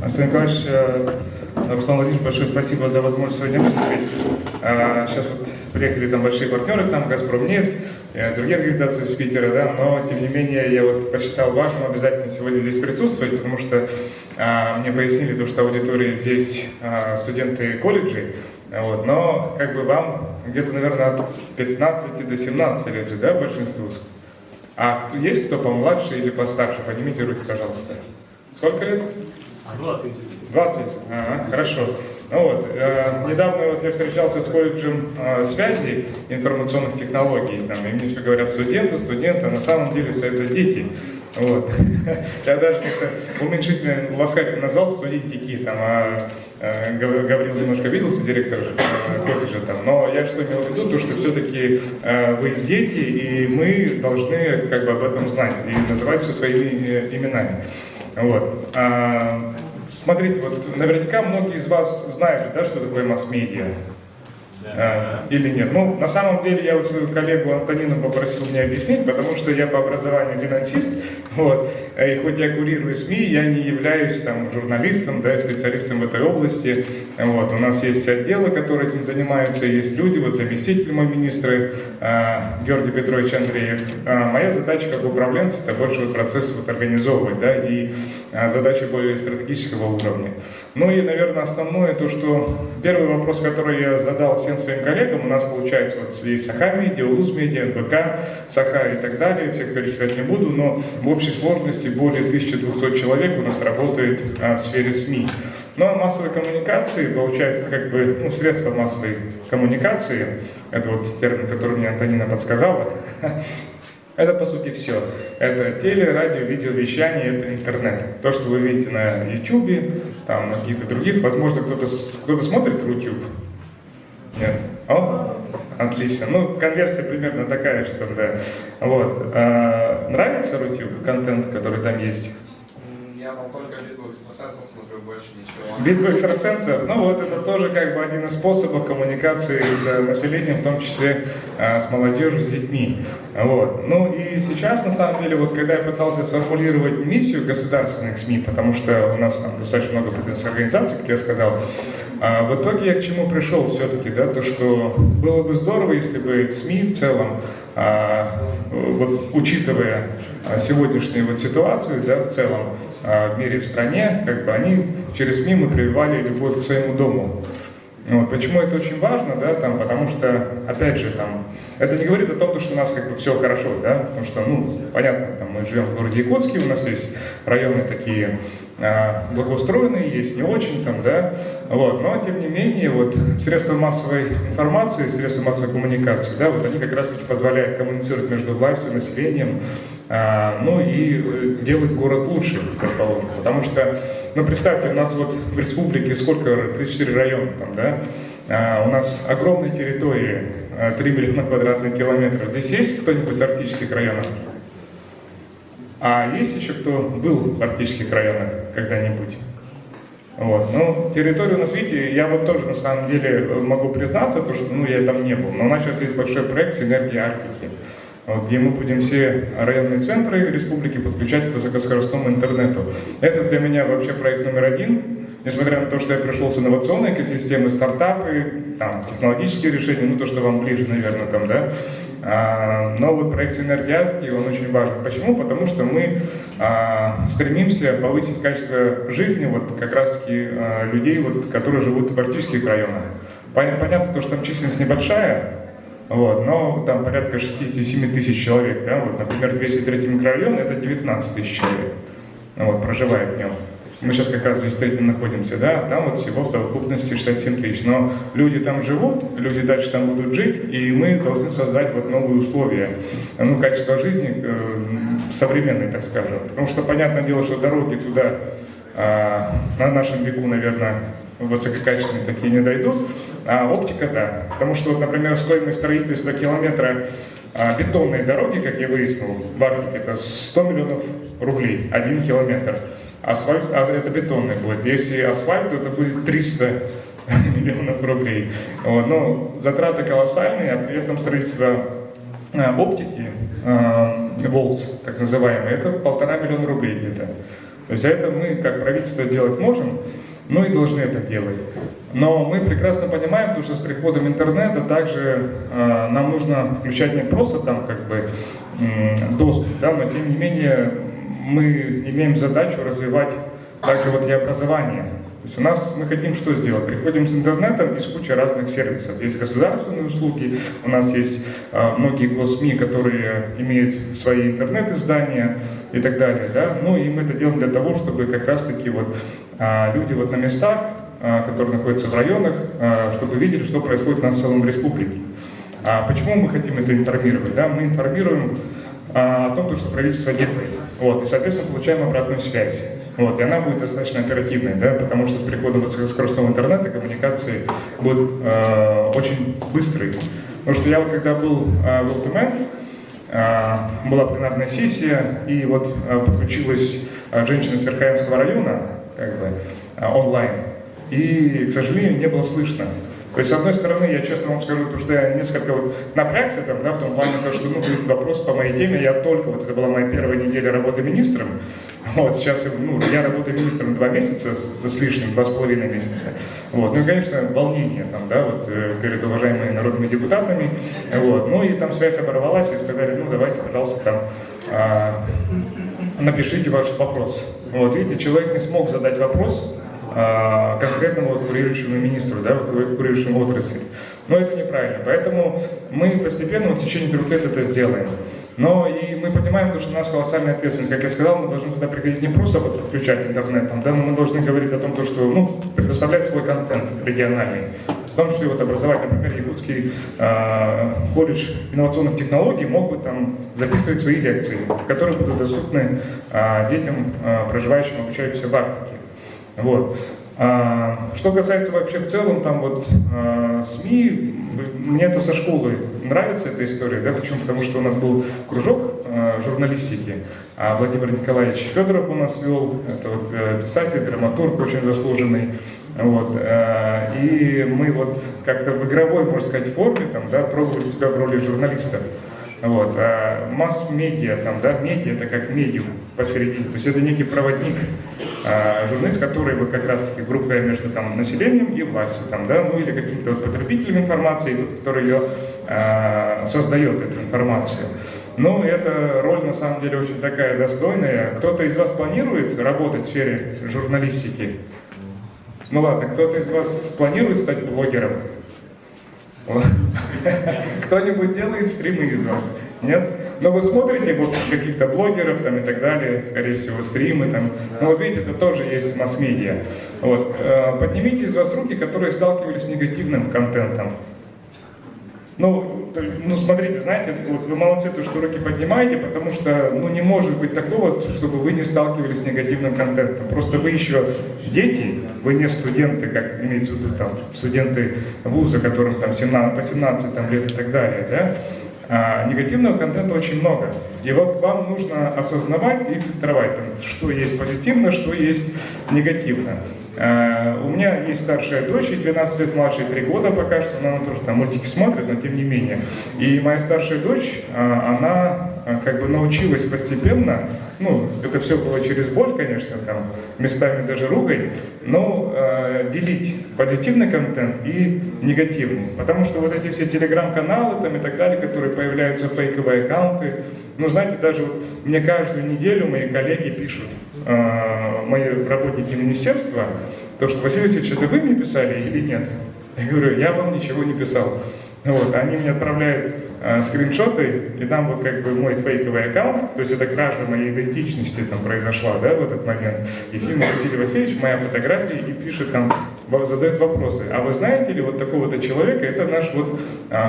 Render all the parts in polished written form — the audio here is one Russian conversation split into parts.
Александр Николаевич, Руслан Владимирович, большое спасибо за возможность сегодня выступить. Сейчас вот приехали там большие партнеры, там Газпромнефть, другие организации из Питера, да, но тем не менее я вот посчитал важным обязательно сегодня здесь присутствовать, потому что мне пояснили то, что аудитория здесь студенты колледжей, вот, но как бы вам где-то, наверное, от 15 до 17 лет же, да, большинству? А есть кто помладше или постарше? Поднимите руки, пожалуйста. Сколько лет? 20. 20? Ага, хорошо. Ну вот, недавно вот я встречался с колледжем связи информационных технологий, там, и мне все говорят студенты, а на самом деле это дети. Вот. Я даже как-то уменьшительно ласкательно назвал студентики, там, Гаврил немножко обиделся, директор колледжа, там, но я что имел в виду, то, что все-таки вы дети, и мы должны как бы об этом знать и называть все своими именами. Вот. Смотрите, вот наверняка многие из вас знают, да, что такое масс-медиа. Или нет? Ну, на самом деле, я вот свою коллегу Антонину попросил мне объяснить, потому что я по образованию финансист, вот, и хоть я курирую СМИ, я не являюсь там журналистом, да, специалистом в этой области. Вот, у нас есть отделы, которые этим занимаются, есть люди, вот заместитель мой министра Георгий Петрович Андреев. Моя задача как управленца — это больше вот процесс вот организовывать, да, и задача более стратегического уровня. Ну и, наверное, основное то, что первый вопрос, который я задал всем своим коллегам, у нас получается вот есть Саха Медиа, Улус Медиа, НБК, Саха и так далее, всех перечислять не буду, но в общей сложности более 1200 человек у нас работает в сфере СМИ. Ну а массовые коммуникации, получается, как бы, ну, средства массовой коммуникации, это вот термин, который мне Антонина подсказала, это по сути все. Это теле, радио, видеовещание, это интернет. То, что вы видите на YouTube, там, на каких-то других, возможно, кто-то смотрит YouTube. Нет? О, отлично. Ну, конверсия примерно такая, что да. Вот. Нравится YouTube, контент, который там есть? Я вам только битву экстрасенсов смотрю, больше ничего. Битву экстрасенсов? Ну вот это тоже как бы один из способов коммуникации с населением, в том числе с молодежью, с детьми. Вот. Ну и сейчас, на самом деле, вот когда я пытался сформулировать миссию государственных СМИ, потому что у нас там достаточно много потенциальных организаций, как я сказал, в итоге я к чему пришел все-таки, да, то что было бы здорово, если бы СМИ в целом, вот, учитывая сегодняшнюю вот ситуацию, да, в целом в мире, в стране, как бы они через СМИ мы прививали любовь к своему дому. Вот. Почему это очень важно, да, там, потому что, опять же, там, это не говорит о том, что у нас как бы все хорошо, да, потому что, ну, понятно, там, мы живем в городе Якутске, у нас есть районы такие благоустроенные, есть не очень, там, да, вот, но, тем не менее, вот, средства массовой информации, средства массовой коммуникации, да, вот, они как раз таки позволяют коммуницировать между властью и населением, ну, и делать город лучше, предположим, потому что, ну, представьте, у нас вот в республике сколько, 34 района там, да, у нас огромные территории, 3 миллиона квадратных километров. Здесь есть кто-нибудь из арктических районов? А есть еще кто был в арктических районах когда-нибудь? Вот. Ну, территория у нас, видите, я вот тоже на самом деле могу признаться, то, что, ну, я там не был, но у нас сейчас есть большой проект «Синергия Арктики», вот, где мы будем все районные центры республики подключать к высокоскоростному интернету. Это для меня вообще проект номер один, несмотря на то, что я пришел с инновационной экосистемы, стартапы, там, технологические решения, ну то, что вам ближе, наверное, там, да. Но вот проект «Синергия Арктики», он очень важен. Почему? Потому что мы стремимся повысить качество жизни вот как раз-таки людей, вот, которые живут в арктических районах. Понятно, то, что там численность небольшая, вот, но там порядка 67 тысяч человек, да, вот, например, 203 микрорайон — это 19 тысяч человек, вот, проживает в нем. Мы сейчас как раз в 203 находимся, да, там вот всего в совокупности 67 тысяч, но люди там живут, люди дальше там будут жить, и мы должны создать вот новые условия, ну, качество жизни современное, так скажем, потому что, понятное дело, что дороги туда на нашем веку, наверное, высококачественные такие не дойдут, а оптика, да. Потому что, вот, например, стоимость строительства километра бетонной дороги, как я выяснил, в Арктике, это 100 миллионов рублей, 1 километр. Асфальт, это бетонный будет. Если асфальт, то это будет 300 миллионов рублей. Вот. Но затраты колоссальные, а при этом строительство оптики, ВОЛС, так называемые, это 1,5 миллиона рублей где-то. То есть это мы, как правительство, сделать можем, ну и должны это делать. Но мы прекрасно понимаем, что с приходом интернета также нам нужно включать не просто там как бы доступ, да, но тем не менее мы имеем задачу развивать также вот и образование. То есть у нас мы хотим что сделать? Приходим с интернетом из кучи разных сервисов. Есть государственные услуги, у нас есть многие госсми, которые имеют свои интернет-издания и так далее. Да? Ну и мы это делаем для того, чтобы как раз-таки вот, люди вот на местах, которые находятся в районах, чтобы видели, что происходит у нас в целом республике. Почему мы хотим это информировать? Да? Мы информируем о том, что правительство делает. Вот, и, соответственно, получаем обратную связь. Вот, и она будет достаточно оперативной, да, потому что с приходом высокоскоростного интернета коммуникации будут очень быстрые. Потому что я вот когда был в ЛТМ, была пленарная сессия, и вот подключилась женщина из Верхоянского района, как бы, онлайн, и, к сожалению, не было слышно. То есть, с одной стороны, я честно вам скажу, что я несколько вот напрягся там, да, в том плане, что будет вопрос по моей теме, я только, вот это была моя первая неделя работы министром, вот, сейчас, я работаю министром 2 месяца с лишним, 2,5 месяца, вот, ну и, конечно, волнение там, да, вот, перед уважаемыми народными депутатами, вот, ну и там связь оборвалась, и сказали, давайте, пожалуйста, там, напишите ваш вопрос. Вот, видите, человек не смог задать вопрос, конкретному вот курирующему министру, да, курирующему отрасли. Но это неправильно. Поэтому мы постепенно в течение 3 лет это сделаем. Но и мы понимаем, что у нас колоссальная ответственность. Как я сказал, мы должны туда приходить не просто вот подключать интернет, там, да, но мы должны говорить о том, что предоставлять свой контент региональный. В том числе вот образовать, например, Якутский колледж инновационных технологий мог бы там записывать свои лекции, которые будут доступны детям, проживающим, обучающимся в Арктике. Вот. Что касается вообще в целом там вот СМИ, мне это со школы нравится эта история, да, почему? Потому что у нас был кружок журналистики, а Владимир Николаевич Федоров у нас вел, это вот писатель, драматург очень заслуженный, вот, и мы вот как-то в игровой, можно сказать, форме там, да, пробовали себя в роли журналистов. Вот. Масс-медиа, там, да, медиа это как медиум посередине, то есть это некий проводник, журналист, который вот как раз-таки группа между там, населением и властью, там, да, ну или каким-то вот потребителем информации, который ее создает, эту информацию. Ну, эта роль на самом деле очень такая достойная. Кто-то из вас планирует работать в сфере журналистики? Ну ладно, кто-то из вас планирует стать блогером? Кто-нибудь делает стримы из вас? Нет? Но вы смотрите вот каких-то блогеров там и так далее, скорее всего, стримы там. Ну вот видите, это тоже есть масс-медиа. Вот. Поднимите из вас руки, которые сталкивались с негативным контентом. Смотрите, знаете, вот вы молодцы, что руки поднимаете, потому что, не может быть такого, чтобы вы не сталкивались с негативным контентом. Просто вы еще дети, вы не студенты, как имеется в виду там студенты вуза, которым там по 17 там, лет и так далее, да? Негативного контента очень много. И вот вам нужно осознавать и фильтровать, там, что есть позитивно, что есть негативно. У меня есть старшая дочь, 12 лет младше, 3 года пока что, она тоже там мультики смотрит, но тем не менее. И моя старшая дочь, она как бы научилась постепенно, это все было через боль, конечно, там, местами даже ругань, но делить позитивный контент и негативный. Потому что вот эти все телеграм-каналы там и так далее, которые появляются, фейковые аккаунты, знаете, даже вот мне каждую неделю мои коллеги пишут, мои работники министерства, то, что Василий Васильевич, это вы мне писали или нет? Я говорю, я вам ничего не писал. Вот, они мне отправляют скриншоты, и там вот как бы мой фейковый аккаунт, то есть это кража моей идентичности там произошла, да, в этот момент. И фильм Василий Васильевич, моя фотография, и пишет там, задает вопросы. А вы знаете ли вот такого-то человека, это наш вот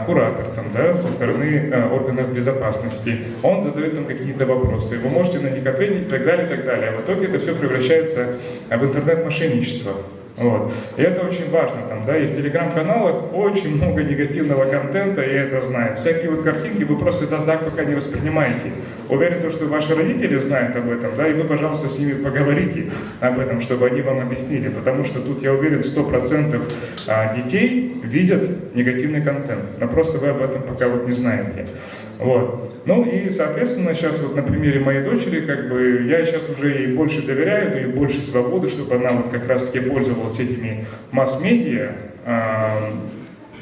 куратор там, да, со стороны органов безопасности. Он задает там какие-то вопросы, вы можете на них ответить и так далее, и так далее. А в итоге это все превращается в интернет-мошенничество. Вот. И это очень важно, там, да, и в телеграм-каналах очень много негативного контента, я это знаю. Всякие вот картинки вы просто так пока не воспринимаете. Уверен, что ваши родители знают об этом, да, и вы, пожалуйста, с ними поговорите об этом, чтобы они вам объяснили, потому что тут, я уверен, 100% детей видят негативный контент, но просто вы об этом пока вот не знаете. Вот. Ну и, соответственно, сейчас вот на примере моей дочери, как бы, я сейчас уже ей больше доверяю, даю больше свободы, чтобы она вот как раз-таки пользовалась этими масс-медиа,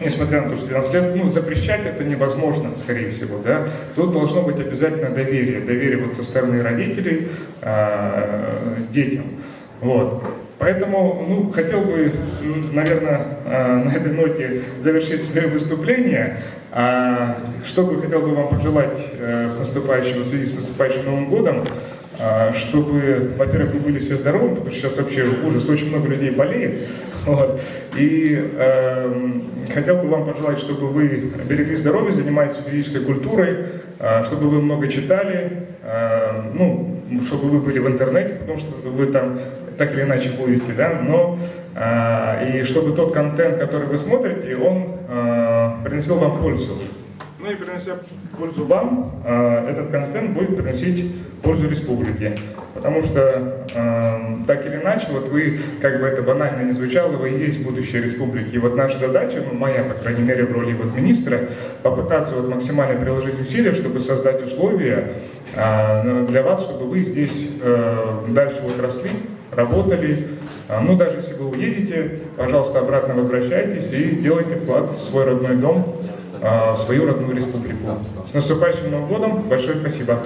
несмотря на то, что 12 лет, ну, запрещать это невозможно, скорее всего, да. Тут должно быть обязательно доверие вот со стороны родителей детям. Вот. Поэтому, ну, хотел бы, наверное, на этой ноте завершить свое выступление. Что бы хотел бы вам пожелать в связи с наступающим Новым годом, чтобы, во-первых, вы были все здоровы, потому что сейчас вообще ужас, очень много людей болеет. Вот. И хотел бы вам пожелать, чтобы вы берегли здоровье, занимались физической культурой, чтобы вы много читали, ну, чтобы вы были в интернете, потому что вы там так или иначе будете, да, но и чтобы тот контент, который вы смотрите, он приносил вам пользу. Ну и принося пользу вам, этот контент будет приносить пользу республике. Потому что так или иначе, вот вы, как бы это банально не звучало, вы и есть будущее республики. И вот наша задача, ну моя, по крайней мере, в роли вот министра, попытаться вот максимально приложить усилия, чтобы создать условия для вас, чтобы вы здесь дальше вот росли, работали. Ну, даже если вы уедете, пожалуйста, обратно возвращайтесь и делайте вклад в свой родной дом, в свою родную республику. С наступающим Новым годом! Большое спасибо!